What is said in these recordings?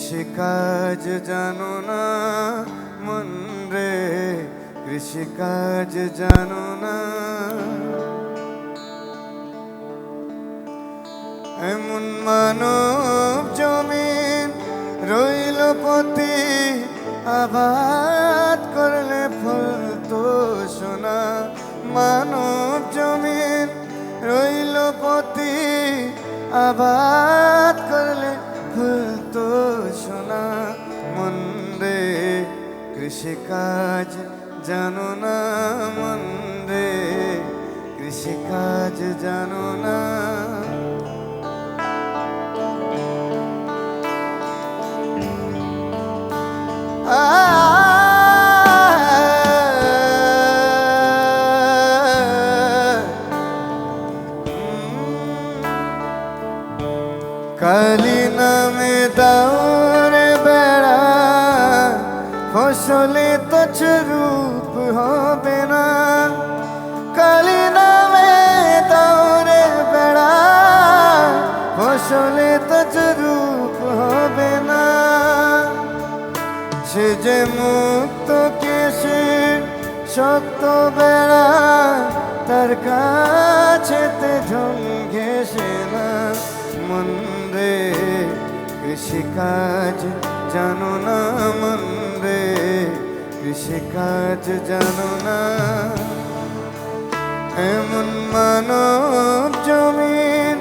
কৃষিকাজ জানো না মন রে, কৃষিকাজ জানো না। এমন মানব জমিন রইল পতি, আবাদ করলে ফল তো সোনা। মানব জমিন রইল পতি, আবাদ করলে ফুল তো সোনা। মন রে কৃষিকাজ জানো না, মন রে কৃষিকাজ জানো না। কালি নামে দাওরে বেড়া, ফসলে তো রূপ হবে না। কালি নামে দাওরে বেড়া, ফসলে তো রূপ হবে না। সে যে মুক্ত কেশে শক্ত বেড়া, তার কাছেতে ঢং ঘেঁষে না। মন রে কৃষিকাজ জানো না, মন রে কৃষিকাজ জানো না। এমন মানব জমিন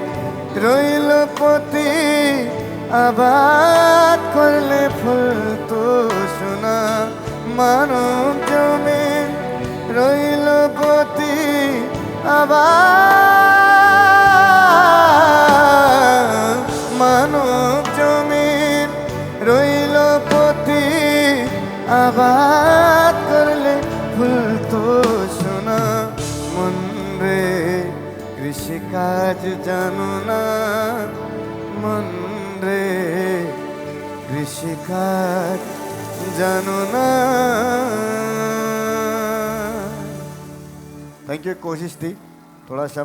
রইল পতি, আবাদ করলে ফুল তো সোনা। মানব জমিন রইল পতি, মানব জমিন রইল পতি, আবাদ করলে ফুল তো সোনা। মন রে কৃষিকাজ জানো না, মন রে কৃষিকাজ জানো না। Thank you. कोशिश थी थोड़ा सा